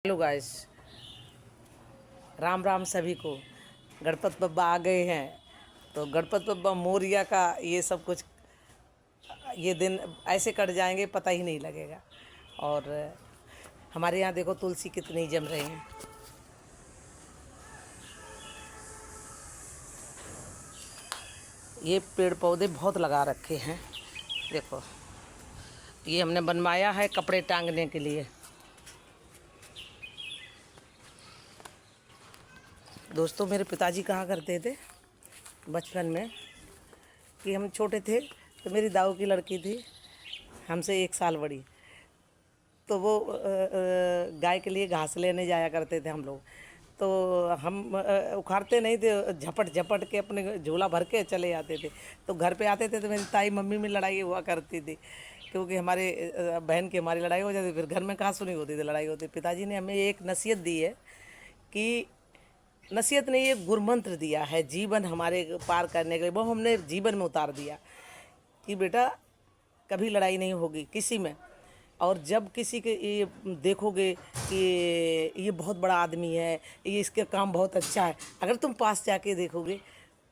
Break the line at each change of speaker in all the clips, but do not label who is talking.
Hello guys, Ram Ram सभी को। गणपत बप्पा आ गए हैं, तो गणपत बप्पा मोरिया का ये सब कुछ, ये दिन ऐसे कट जाएंगे पता ही नहीं लगेगा। और हमारे यहाँ देखो तुलसी कितनी जम रही हैं। ये पेड़ पौधे बहुत लगा रखे हैं। देखो ये हमने बनवाया है कपड़े टांगने के लिए। दोस्तों, मेरे पिताजी कहा करते थे बचपन में कि हम छोटे थे तो मेरी दाऊ की लड़की थी हमसे 1 साल बड़ी, तो वो गाय के लिए घास लेने जाया करते थे हम लोग। तो हम उखाड़ते नहीं थे, झपट झपट के अपने झोला भर के चले आते थे। तो घर पे आते थे तो मेरी ताई मम्मी में लड़ाई हुआ करती थी, क्योंकि हमारे बहन की हमारी लड़ाई हो जाती। फिर घर में कहाँ सुनी होती थी, लड़ाई होती। पिताजी ने हमें एक नसीहत दी है कि नसीहत ने ये गुरमंत्र दिया है जीवन हमारे पार करने के लिए, वो हमने जीवन में उतार दिया कि बेटा कभी लड़ाई नहीं होगी किसी में। और जब किसी के ये देखोगे कि ये बहुत बड़ा आदमी है, ये इसके काम बहुत अच्छा है, अगर तुम पास जाके देखोगे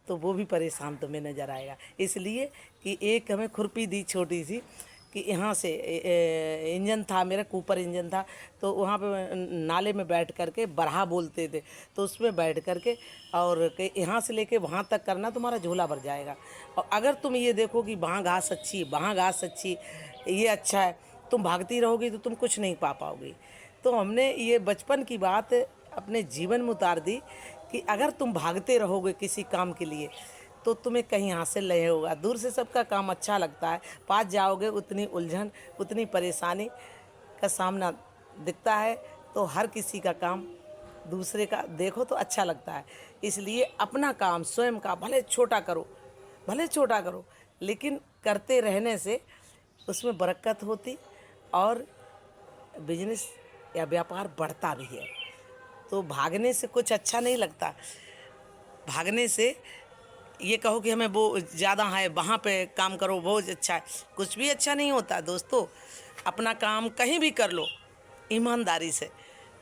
तो वो भी परेशान तुम्हें नज़र आएगा। इसलिए कि एक हमें खुरपी दी छोटी सी कि यहाँ से इंजन था मेरा, कूपर इंजन था, तो वहाँ पे नाले में बैठ करके बरहा बोलते थे, तो उसमें बैठ करके और यहाँ से लेके वहाँ तक करना, तुम्हारा झोला भर जाएगा। और अगर तुम ये देखो कि वहाँ घास अच्छी, वहाँ घास अच्छी, ये अच्छा है, तुम भागती रहोगी तो तुम कुछ नहीं पा पाओगी। तो हमने ये बचपन की बात अपने जीवन में उतार दी कि अगर तुम भागते रहोगे किसी काम के लिए तो तुम्हें कहीं हासिल नहीं होगा। दूर से सबका काम अच्छा लगता है, पास जाओगे उतनी उलझन, उतनी परेशानी का सामना दिखता है। तो हर किसी का काम दूसरे का देखो तो अच्छा लगता है। इसलिए अपना काम स्वयं का भले छोटा करो, भले छोटा करो, लेकिन करते रहने से उसमें बरकत होती और बिजनेस या व्यापार बढ़ता भी है। तो भागने से कुछ अच्छा नहीं लगता। भागने से ये कहो कि हमें वो ज़्यादा है, वहाँ पे काम करो वो अच्छा है, कुछ भी अच्छा नहीं होता। दोस्तों, अपना काम कहीं भी कर लो ईमानदारी से।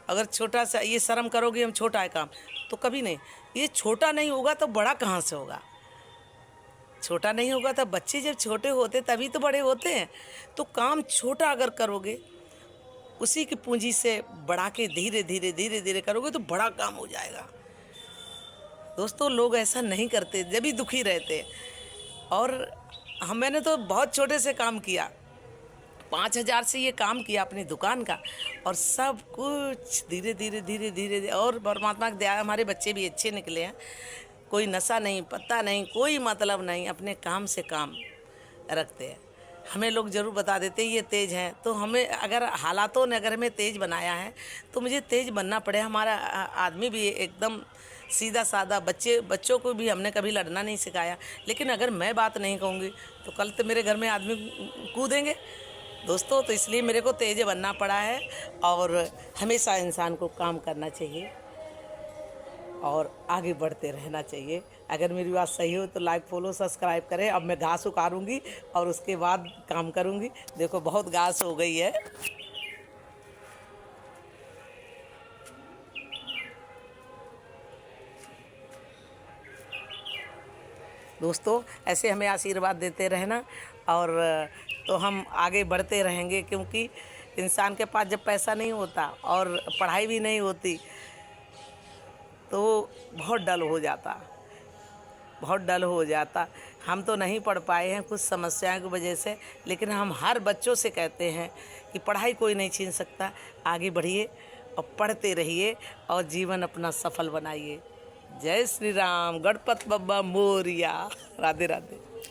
अगर छोटा सा ये शर्म करोगे हम छोटा है काम, तो कभी नहीं। ये छोटा नहीं होगा तो बड़ा कहाँ से होगा? छोटा नहीं होगा तो बच्चे जब छोटे होते तभी तो बड़े होते हैं। तो काम छोटा अगर करोगे, उसी की पूंजी से बढ़ा के धीरे धीरे धीरे धीरे करोगे तो बड़ा काम हो जाएगा। दोस्तों, लोग ऐसा नहीं करते, जब भी दुखी रहते। और मैंने तो बहुत छोटे से काम किया, 5,000 से ये काम किया अपनी दुकान का, और सब कुछ धीरे धीरे धीरे धीरे। और परमात्मा की दया, हमारे बच्चे भी अच्छे निकले हैं। कोई नशा नहीं, पत्ता नहीं, कोई मतलब नहीं, अपने काम से काम रखते हैं। हमें लोग ज़रूर बता देते ये तेज़ हैं, तो हमें अगर हालातों ने अगर हमें तेज़ बनाया है तो मुझे तेज़ बनना पड़े। हमारा आदमी भी एकदम सीधा साधा, बच्चों को भी हमने कभी लड़ना नहीं सिखाया। लेकिन अगर मैं बात नहीं कहूँगी तो कल तो मेरे घर में आदमी कूदेंगे दोस्तों। तो इसलिए मेरे को तेज़ बनना पड़ा है। और हमेशा इंसान को काम करना चाहिए और आगे बढ़ते रहना चाहिए। अगर मेरी बात सही हो तो लाइक फॉलो सब्सक्राइब करें। अब मैं घास उखाड़ूंगी और उसके बाद काम करूंगी। देखो बहुत घास हो गई है। दोस्तों, ऐसे हमें आशीर्वाद देते रहना, और तो हम आगे बढ़ते रहेंगे। क्योंकि इंसान के पास जब पैसा नहीं होता और पढ़ाई भी नहीं होती तो बहुत डल हो जाता, बहुत डल हो जाता। हम तो नहीं पढ़ पाए हैं कुछ समस्याओं की वजह से, लेकिन हम हर बच्चों से कहते हैं कि पढ़ाई कोई नहीं छीन सकता। आगे बढ़िए और पढ़ते रहिए और जीवन अपना सफल बनाइए। जय श्री राम, गणपत बप्पा मोरिया। राधे राधे।